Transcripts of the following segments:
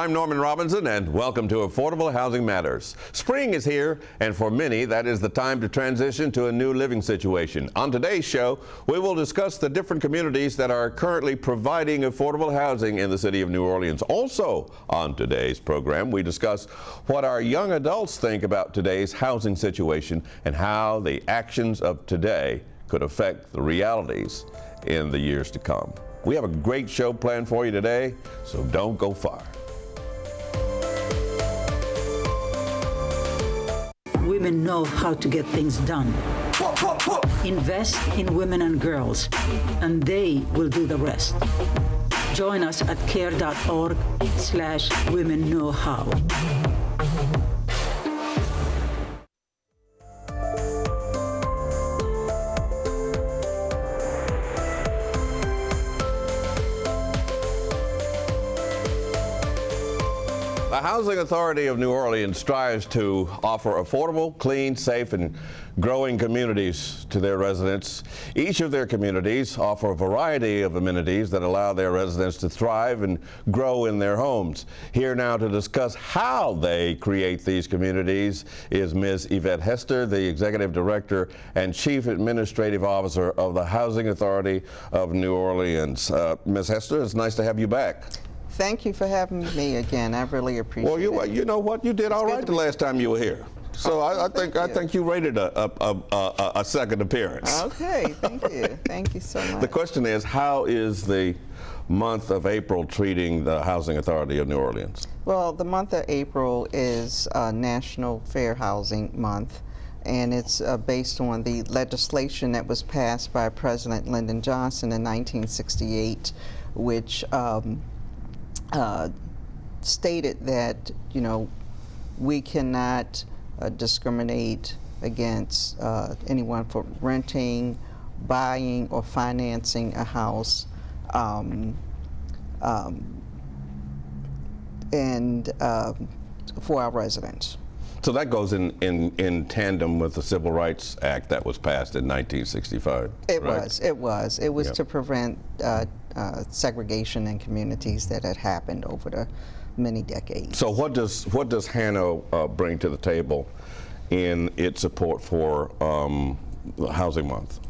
I'm Norman Robinson, and welcome to Affordable Housing Matters. Spring is here, and for many, that is the time to transition to a new living situation. On today's show, we will discuss the different communities that are currently providing affordable housing in the city of New Orleans. Also, on today's program, we discuss what our young adults think about today's housing situation and how the actions of today could affect the realities in the years to come. We have a great show planned for you today, so don't go far. Women know how to get things done. Invest in women and girls, and they will do the rest. Join us at care.org/womenknowhow. The Housing Authority of New Orleans strives to offer affordable, clean, safe, and growing communities to their residents. Each of their communities offer a variety of amenities that allow their residents to thrive and grow in their homes. Here now to discuss how they create these communities is Ms. Yvette Hester, the Executive Director and Chief Administrative Officer of the Housing Authority of New Orleans. Ms. Hester, it's nice to have you back. Thank you for having me again. I really appreciate it. Well, you know what? You did all right the last time you were here. So I think you rated a second appearance. Okay, thank you. Thank you so much. The question is, how is the month of April treating the Housing Authority of New Orleans? Well, the month of April is National Fair Housing Month, and it's based on the legislation that was passed by President Lyndon Johnson in 1968, which stated that, we cannot discriminate against anyone for renting, buying, or financing a house, and for our residents. So that goes in tandem with the Civil Rights Act that was passed in 1965. It right? was. It was Yep. to prevent segregation in communities that had happened over the many decades. So what does HANO bring to the table in its support for Housing Month?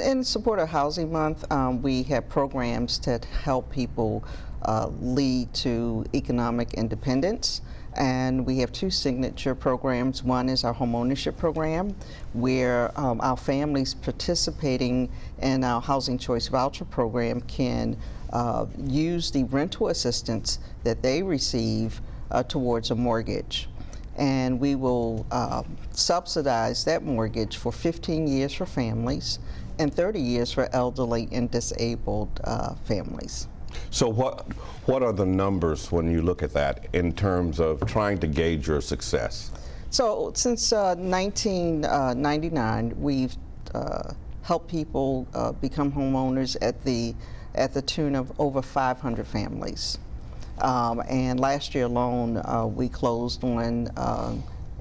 In support of Housing Month, we have programs that help people lead to economic independence. And we have two signature programs. One is our homeownership program, where our families participating in our Housing Choice Voucher program can use the rental assistance that they receive towards a mortgage. And we will subsidize that mortgage for 15 years for families and 30 years for elderly and disabled families. So what are the numbers when you look at that in terms of trying to gauge your success? So since 1999, we've helped people become homeowners at the tune of over 500 families. And last year alone, we closed on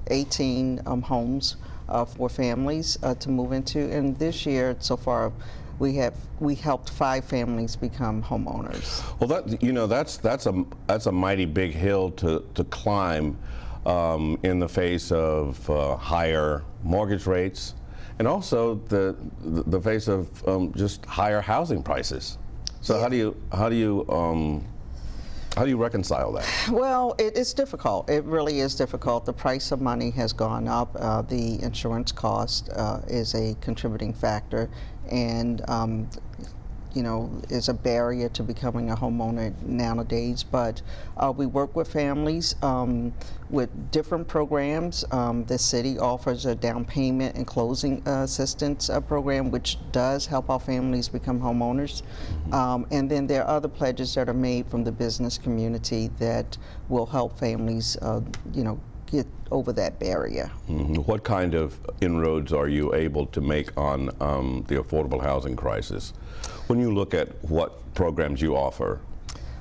18 homes for families to move into. And this year, so far, we helped 5 families become homeowners. Well, that's a mighty big hill to climb in the face of higher mortgage rates, and also the face of just higher housing prices. So yeah. How do you reconcile that? Well, it's difficult. It really is difficult. The price of money has gone up. The insurance cost is a contributing factor, and is a barrier to becoming a homeowner nowadays. But we work with families with different programs. The city offers a down payment and closing assistance program, which does help our families become homeowners. And then there are other pledges that are made from the business community that will help families, get over that barrier. Mm-hmm. What kind of inroads are you able to make on the affordable housing crisis? When you look at what programs you offer?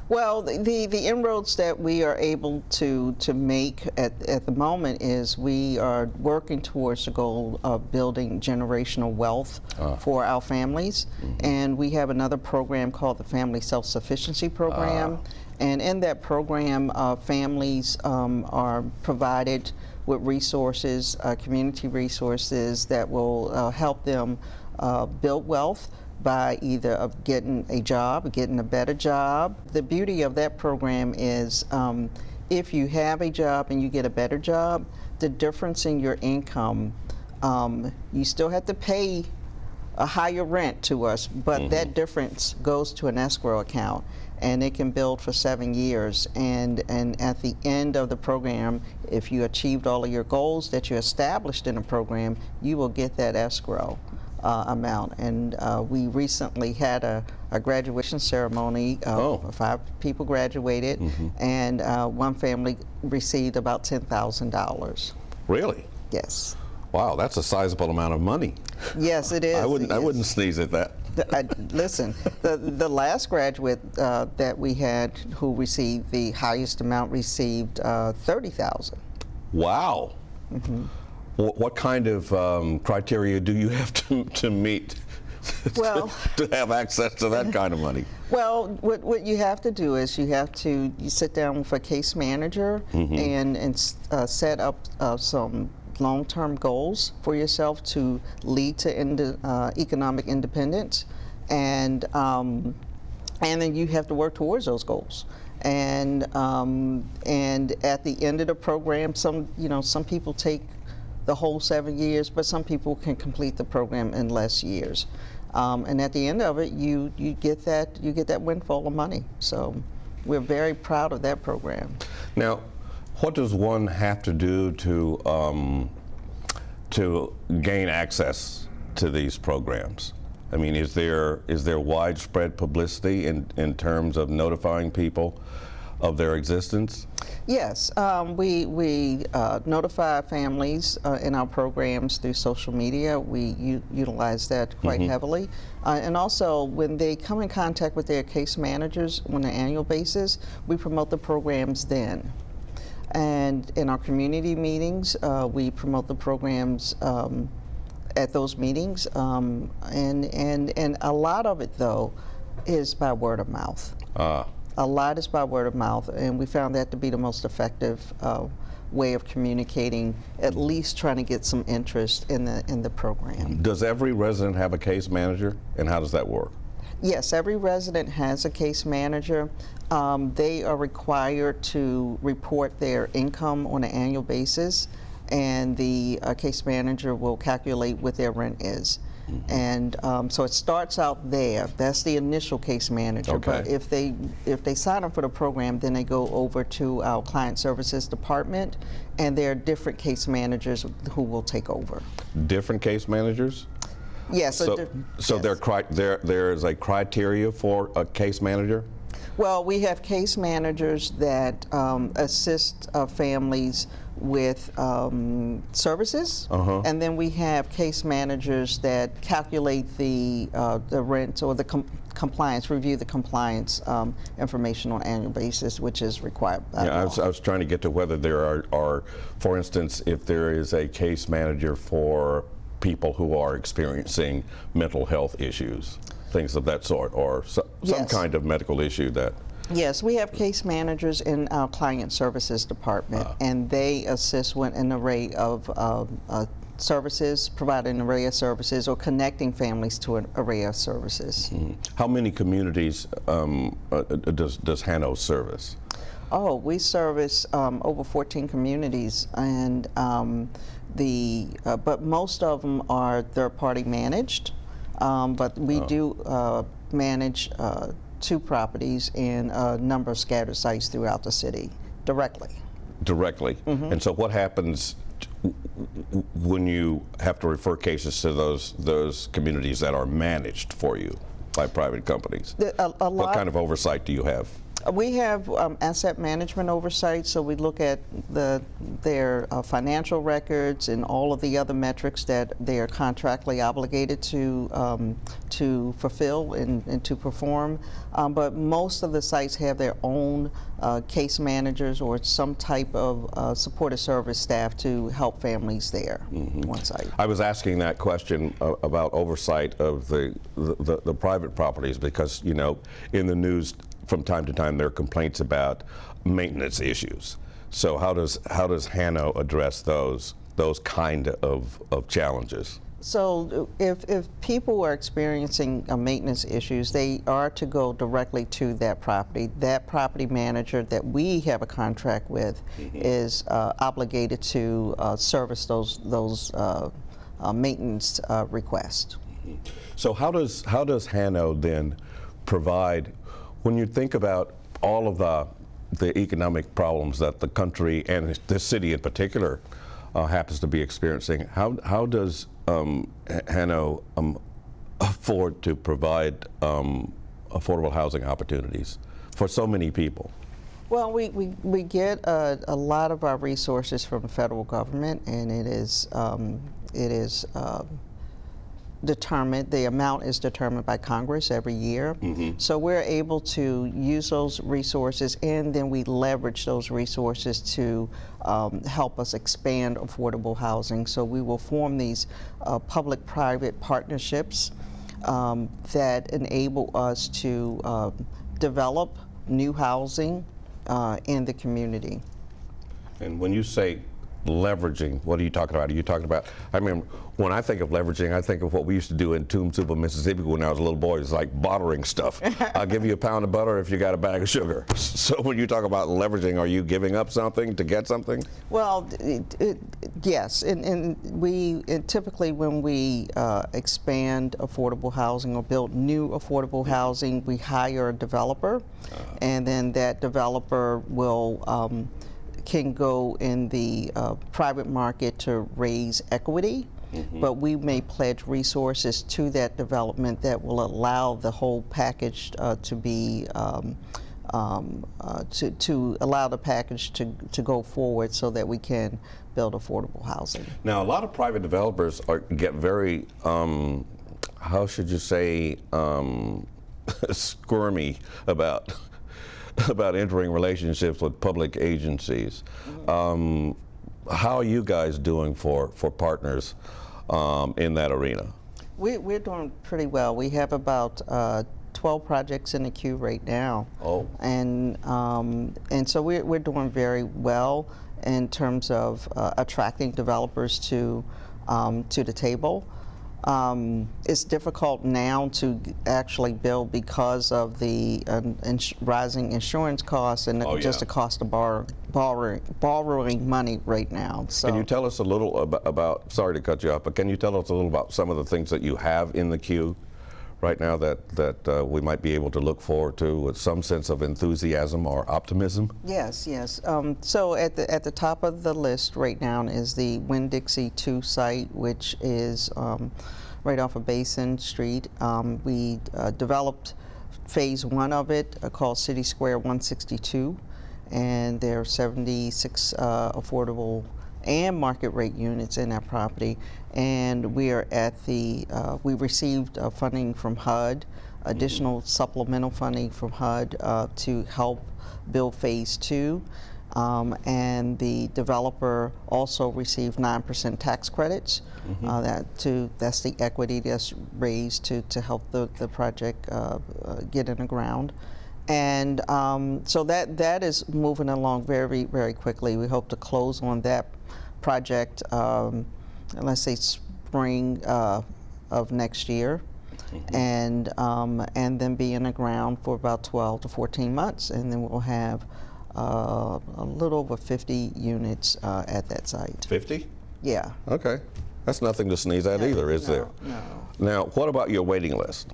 Well, the inroads that we are able to make at the moment is we are working towards the goal of building generational wealth for our families. Mm-hmm. And we have another program called the Family Self-Sufficiency Program. And in that program, families are provided with resources, community resources that will help them build wealth by either getting a job, getting a better job. The beauty of that program is if you have a job and you get a better job, the difference in your income, you still have to pay a higher rent to us, but that difference goes to an escrow account, and it can build for 7 years. And at the end of the program, if you achieved all of your goals that you established in the program, you will get that escrow amount. And we recently had a graduation ceremony. 5 people graduated, and one family received about $10,000. Really? Yes. Wow, that's a sizable amount of money. Yes, it is. I wouldn't sneeze at that. Listen, the last graduate that we had who received the highest amount received $30,000. Wow. What kind of criteria do you have to meet Well, to have access to that kind of money? Well, what you have to do is you sit down with a case manager and set up some long-term goals for yourself to lead to economic independence, and then you have to work towards those goals. And at the end of the program, some people take the whole 7 years, but some people can complete the program in less years. And at the end of it, you get that windfall of money. So we're very proud of that program. Now, what does one have to do to gain access to these programs? I mean, is there widespread publicity in terms of notifying people of their existence? Yes, we notify families in our programs through social media. We utilize that quite heavily. And also, when they come in contact with their case managers on an annual basis, we promote the programs then. And in our community meetings, we promote the programs at those meetings. And a lot of it, though, is by word of mouth. A lot is by word of mouth, and we found that to be the most effective way of communicating, at least trying to get some interest in the program. Does every resident have a case manager, and how does that work? Yes, every resident has a case manager. They are required to report their income on an annual basis, and the case manager will calculate what their rent is. And so it starts out there. That's the initial case manager. Okay. But if they sign up for the program, then they go over to our client services department, and there are different case managers who will take over. Different case managers? Yes. So yes. there is a criteria for a case manager? Well, we have case managers that assist families with services, and then we have case managers that calculate the rent or the compliance, review the compliance information on an annual basis, which is required by law. I was trying to get to whether there are, for instance, if there is a case manager for people who are experiencing mental health issues, things of that sort, or some Yes. kind of medical issue that... Yes, we have case managers in our client services department, and they assist with an array of services, provide an array of services, or connecting families to an array of services. How many communities does HANO service? Oh, we service over 14 communities, and but most of them are third-party managed. But we do manage 2 properties and a number of scattered sites throughout the city directly. Directly. And so what happens when you have to refer cases to those communities that are managed for you by private companies? What kind of oversight do you have? We have asset management oversight, so we look at their financial records and all of the other metrics that they are contractually obligated to fulfill and to perform. But most of the sites have their own case managers or some type of supportive service staff to help families there on site. I was asking that question about oversight of the private properties because, in the news from time to time there are complaints about maintenance issues. So how does HANO address those kind of challenges? So if people are experiencing maintenance issues, they are to go directly to that property. That property manager that we have a contract with is obligated to service those maintenance requests. So how does HANO then provide, when you think about all of the economic problems that the country and this city in particular happens to be experiencing, how does HANO afford to provide affordable housing opportunities for so many people? Well, we get a lot of our resources from the federal government, and it is determined, the amount is determined by Congress every year. So we're able to use those resources, and then we leverage those resources to help us expand affordable housing. So we will form these public-private partnerships that enable us to develop new housing in the community. And when you say leveraging, what are you talking about? Are you talking about, I mean, when I think of leveraging, I think of what we used to do in Tombstone, Mississippi when I was a little boy. It's like bartering stuff. I'll give you a pound of butter if you got a bag of sugar. So when you talk about leveraging, are you giving up something to get something? Well, yes, and typically when we expand affordable housing or build new affordable housing, we hire a developer, and then that developer will can go in the private market to raise equity, but we may pledge resources to that development that will allow the whole package to be to allow the package to go forward so that we can build affordable housing. Now, a lot of private developers get very, how should you say, squirmy about entering relationships with public agencies. How are you guys doing for partners in that arena? We're doing pretty well. We have about 12 projects in the queue right now. Oh. And so we're doing very well in terms of attracting developers to the table. It's difficult now to actually build because of the rising insurance costs and just the cost of borrowing money right now. So, can you tell us a little about, sorry to cut you off, but can you tell us a little about some of the things that you have in the queue right now that we might be able to look forward to with some sense of enthusiasm or optimism? Yes. So at the top of the list right now is the Winn-Dixie 2 site, which is right off of Basin Street. We developed phase 1 of it called City Square 162, and there are 76 affordable and market rate units in that property. And we are at the, we received funding from HUD, additional supplemental funding from HUD to help build phase 2. And the developer also received 9% tax credits. That's the equity that's raised to help the project get in the ground. And so that is moving along very, very quickly. We hope to close on that project, let's say spring of next year, and then be in the ground for about 12 to 14 months, and then we'll have a little over 50 units at that site. 50? Yeah. Okay. That's nothing to sneeze at either, is there? No. Now, what about your waiting list?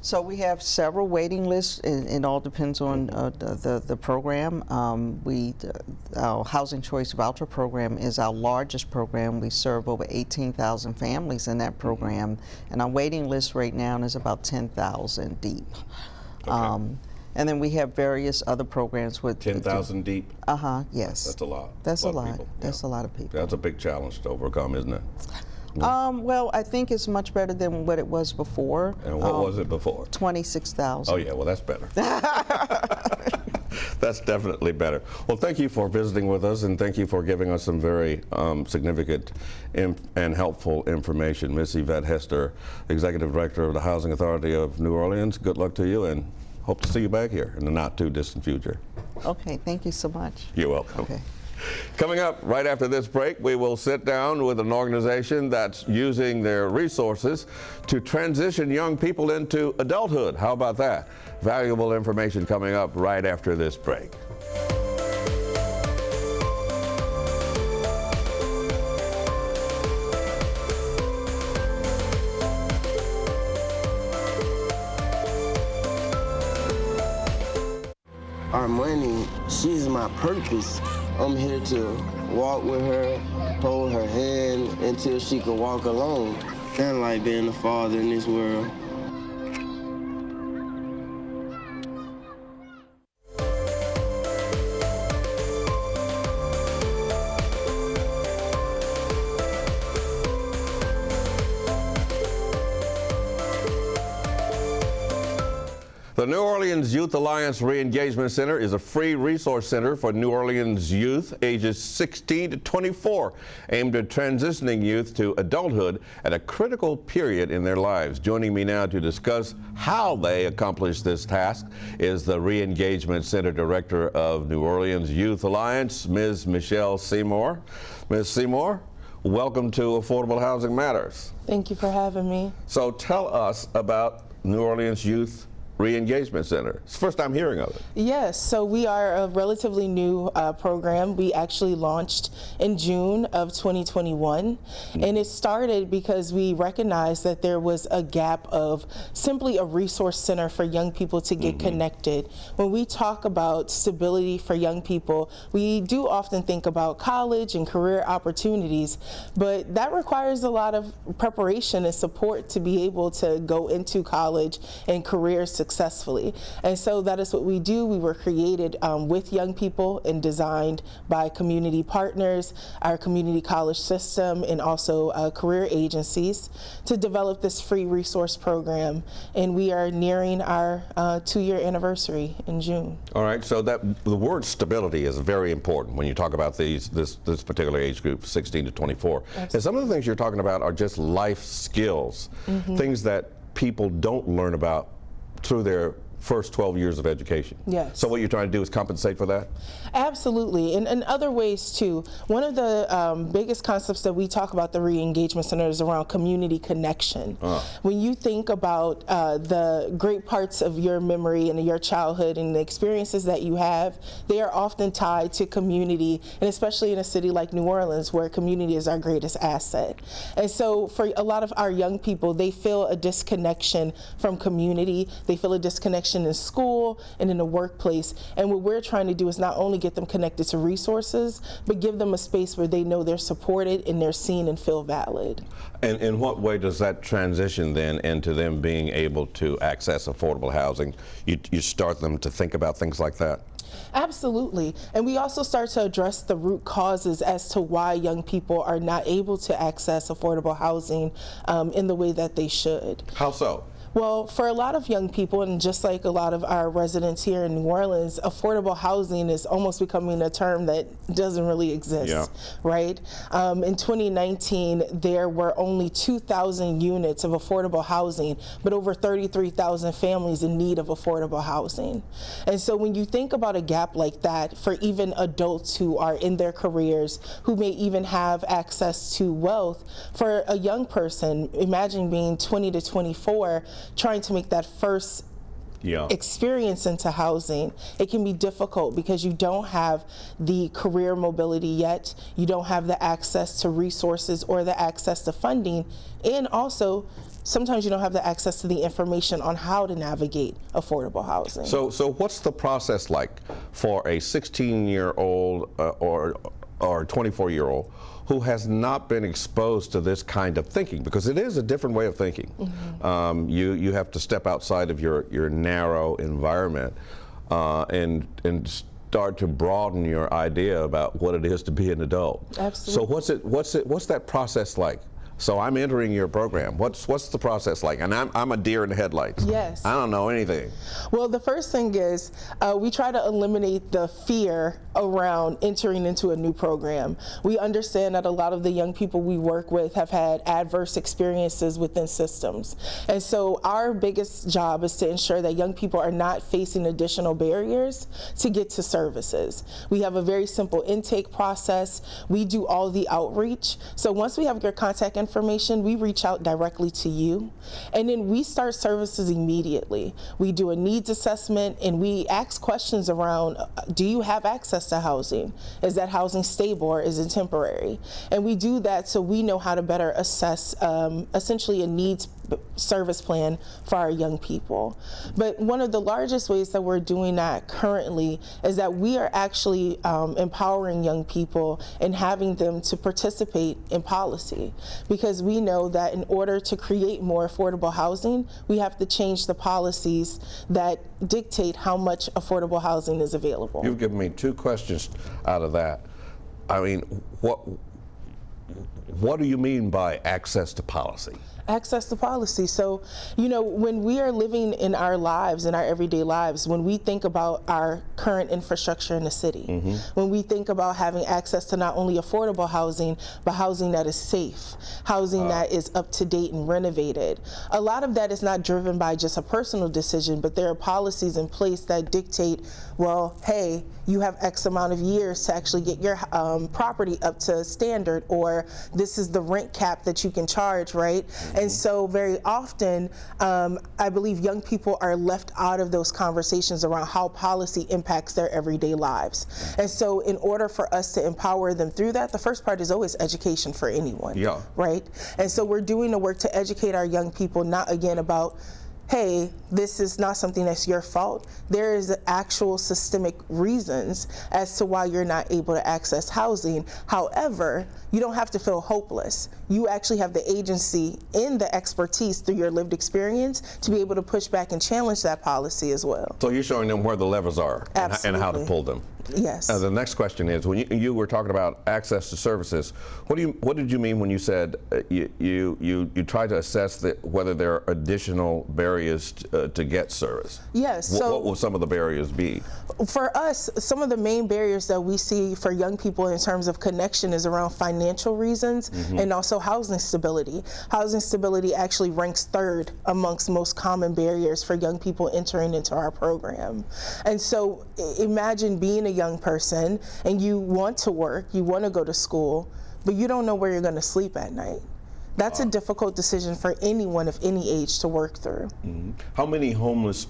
So we have several waiting lists. It all depends on the program. Our Housing Choice Voucher Program is our largest program. We serve over 18,000 families in that program, and our waiting list right now is about 10,000 deep. Okay. And then we have various other programs with 10,000 deep? Yes. That's a lot. That's a lot. People. That's a lot of people. That's a big challenge to overcome, isn't it? Well, I think it's much better than what it was before. And what was it before? 26,000. Oh, yeah, well, that's better. That's definitely better. Well, thank you for visiting with us, and thank you for giving us some very significant and helpful information. Miss Yvette Hester, Executive Director of the Housing Authority of New Orleans, good luck to you, and hope to see you back here in the not too distant future. Okay, thank you so much. You're welcome. Okay. Coming up right after this break, we will sit down with an organization that's using their resources to transition young people into adulthood. How about that? Valuable information coming up right after this break. Our money, she's my purpose. I'm here to walk with her, hold her hand until she can walk alone. Kind of like being a father in this world. The New Orleans Youth Alliance Re-Engagement Center is a free resource center for New Orleans youth ages 16 to 24, aimed at transitioning youth to adulthood at a critical period in their lives. Joining me now to discuss how they accomplish this task is the Re-Engagement Center Director of New Orleans Youth Alliance, Ms. Michelle Seymour. Ms. Seymour, welcome to Affordable Housing Matters. Thank you for having me. So tell us about New Orleans Youth Re-Engagement Center. It's the first time hearing of it. Yes, so we are a relatively new program. We actually launched in June of 2021, and it started because we recognized that there was a gap of simply a resource center for young people to get connected. When we talk about stability for young people, we do often think about college and career opportunities, but that requires a lot of preparation and support to be able to go into college and career successfully. And so that is what we do. We were created with young people and designed by community partners, our community college system, and also career agencies to develop this free resource program. And we are nearing our 2-year anniversary in June. All right, so that the word stability is very important when you talk about this particular age group, 16 to 24. Absolutely. And some of the things you're talking about are just life skills, things that people don't learn about through their first 12 years of education. Yes. So what you're trying to do is compensate for that? Absolutely, and other ways too. One of the biggest concepts that we talk about the Re-Engagement Center is around community connection. When you think about the great parts of your memory and your childhood and the experiences that you have, they are often tied to community, and especially in a city like New Orleans where community is our greatest asset. And so for a lot of our young people, they feel a disconnection from community, they feel a disconnection in school and in the workplace. And what we're trying to do is not only get them connected to resources, but give them a space where they know they're supported and they're seen and feel valid. And in what way does that transition then into them being able to access affordable housing? You start them to think about things like that? Absolutely. And we also start to address the root causes as to why young people are not able to access affordable housing in the way that they should. How so? Well, for a lot of young people, and just like a lot of our residents here in New Orleans, affordable housing is almost becoming a term that doesn't really exist, right? In 2019, there were only 2,000 units of affordable housing, but over 33,000 families in need of affordable housing. And so when you think about a gap like that for even adults who are in their careers, who may even have access to wealth, for a young person, imagine being 20 to 24, trying to make that first experience into housing, it can be difficult because you don't have the career mobility yet, you don't have the access to resources or the access to funding, and also sometimes you don't have the access to the information on how to navigate affordable housing. So what's the process like for a 16-year-old or 24-year-old who has not been exposed to this kind of thinking, because it is a different way of thinking. You have to step outside of your narrow environment and start to broaden your idea about what it is to be an adult. Absolutely. So what's that process like? So I'm entering your program. What's the process like? And I'm a deer in the headlights. Yes. I don't know anything. Well, the first thing is we try to eliminate the fear around entering into a new program. We understand that a lot of the young people we work with have had adverse experiences within systems. And so our biggest job is to ensure that young people are not facing additional barriers to get to services. We have a very simple intake process. We do all the outreach. So once we have your contact information, we reach out directly to you. And then we start services immediately. We do a needs assessment and we ask questions around, do you have access to housing? Is that housing stable or is it temporary? And we do that so we know how to better assess essentially a needs service plan for our young people. But one of the largest ways that we're doing that currently is that we are actually empowering young people and having them to participate in policy, because we know that in order to create more affordable housing, we have to change the policies that dictate how much affordable housing is available. You've given me two questions out of that. I mean, what do you mean by access to policy? Access to policy. So, you know, when we are living in our lives, in our everyday lives, when we think about our current infrastructure in the city, when we think about having access to not only affordable housing, but housing that is safe, housing that is up to date and renovated, a lot of that is not driven by just a personal decision, but there are policies in place that dictate, well, hey, you have X amount of years to actually get your property up to standard, or this is the rent cap that you can charge, right? And so very often, I believe young people are left out of those conversations around how policy impacts their everyday lives. And so in order for us to empower them through that, the first part is always education for anyone, right? And so we're doing the work to educate our young people, not again about, hey, this is not something that's your fault. There is actual systemic reasons as to why you're not able to access housing. However, you don't have to feel hopeless. You actually have the agency and the expertise through your lived experience to be able to push back and challenge that policy as well. So you're showing them where the levers are and how to pull them. Yes. The next question is, when you were talking about access to services, what did you mean when you said you try to assess whether there are additional barriers to get service? Yes. What will some of the barriers be? For us, some of the main barriers that we see for young people in terms of connection is around financial reasons and also housing stability. Housing stability actually ranks third amongst most common barriers for young people entering into our program. And so imagine being a young person and you want to work, you want to go to school, but you don't know where you're going to sleep at night. That's a difficult decision for anyone of any age to work through. How many homeless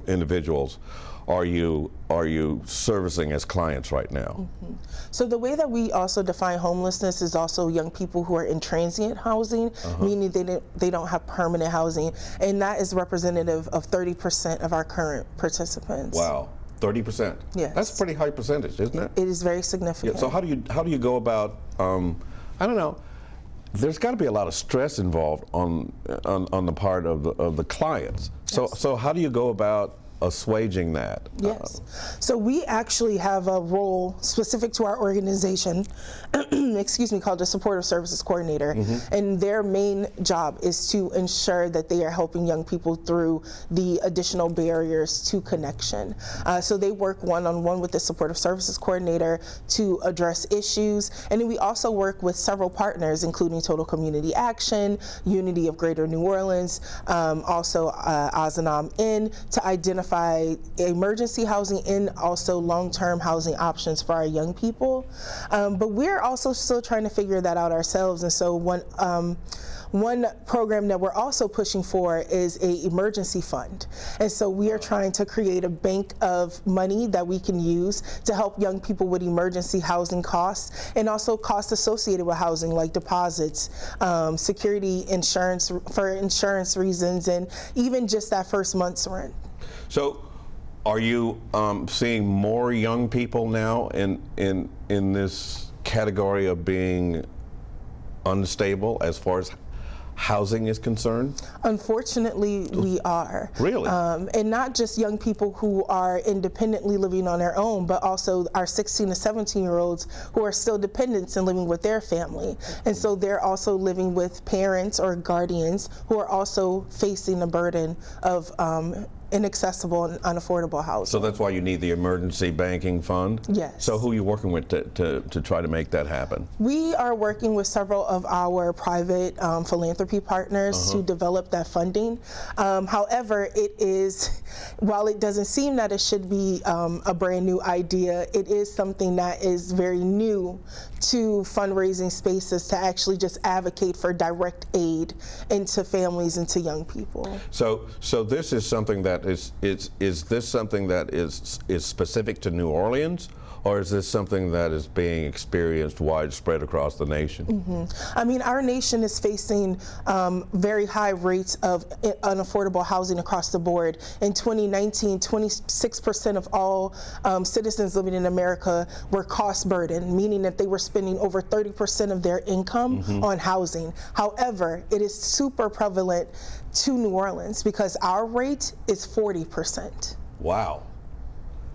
individuals are you servicing as clients right now? So the way that we also define homelessness is also young people who are in transient housing, meaning they don't have permanent housing, and that is representative of 30% of our current participants. Wow. 30%. Yes. That's a pretty high percentage, isn't it? It is very significant. Yeah, so how do you go about? I don't know. There's got to be a lot of stress involved on the part of the clients. So how do you go about assuaging that? Yes. So we actually have a role specific to our organization, excuse me, called the Supportive Services Coordinator. And their main job is to ensure that they are helping young people through the additional barriers to connection. So they work one-on-one with the Supportive Services Coordinator to address issues. And then we also work with several partners, including Total Community Action, Unity of Greater New Orleans, also Ozanam Inn, to identify emergency housing and also long-term housing options for our young people. But we're also still trying to figure that out ourselves. And so one program that we're also pushing for is an emergency fund. And so we are trying to create a bank of money that we can use to help young people with emergency housing costs and also costs associated with housing, like deposits, security insurance for insurance reasons, and even just that first month's rent. So, are you seeing more young people now in this category of being unstable as far as housing is concerned? Unfortunately, we are. Really? And not just young people who are independently living on their own, but also our 16 to 17-year-olds who are still dependents and living with their family. And so they're also living with parents or guardians who are also facing the burden of inaccessible and unaffordable housing. So that's why you need the emergency banking fund? Yes. So who are you working with to try to make that happen? We are working with several of our private philanthropy partners to develop that funding. However, it is, while it doesn't seem that it should be a brand new idea, it is something that is very new to fundraising spaces to actually just advocate for direct aid into families and to young people. So this is something that is this something that is specific to New Orleans, or is this something that is being experienced widespread across the nation? I mean, our nation is facing very high rates of unaffordable housing across the board. In 2019, 26% of all citizens living in America were cost burdened, meaning that they were spending over 30% of their income on housing. However, it is super prevalent to New Orleans because our rate is 40%. Wow.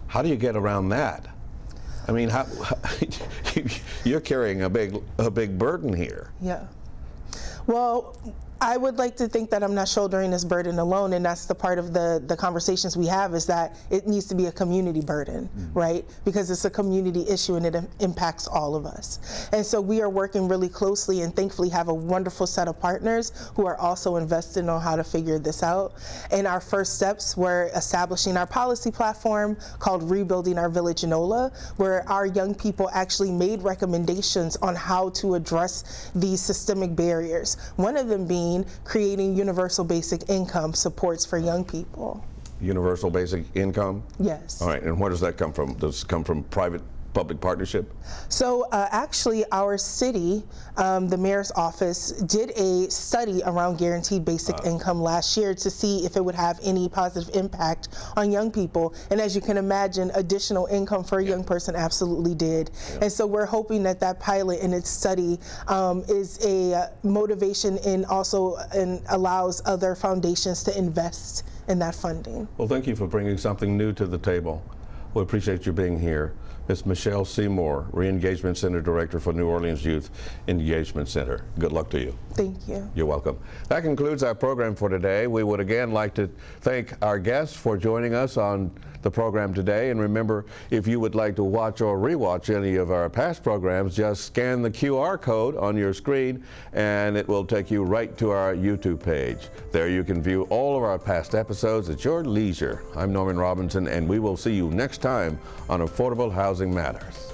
How do you get around that? I mean, you're carrying a big burden here. Yeah. Well, I would like to think that I'm not shouldering this burden alone, and that's the part of the conversations we have, is that it needs to be a community burden, right? Because it's a community issue and it impacts all of us. And so we are working really closely and thankfully have a wonderful set of partners who are also invested on how to figure this out. And our first steps were establishing our policy platform called Rebuilding Our Village NOLA, where our young people actually made recommendations on how to address these systemic barriers. One of them being creating universal basic income supports for young people. Universal basic income? Yes. All right, and where does that come from? Does it come from private-public partnership? So actually our city, the mayor's office, did a study around guaranteed basic income last year to see if it would have any positive impact on young people. And as you can imagine, additional income for a young person absolutely did. And so we're hoping that that pilot and its study is a motivation and also allows other foundations to invest in that funding. Well, thank you for bringing something new to the table. We appreciate you being here. It's Michelle Seymour, Re-Engagement Center Director for New Orleans Youth Engagement Center. Good luck to you. Thank you. You're welcome. That concludes our program for today. We would again like to thank our guests for joining us on the program today. And remember, if you would like to watch or rewatch any of our past programs, just scan the QR code on your screen and it will take you right to our YouTube page. There you can view all of our past episodes at your leisure. I'm Norman Robinson, and we will see you next time on Affordable Housing Matters.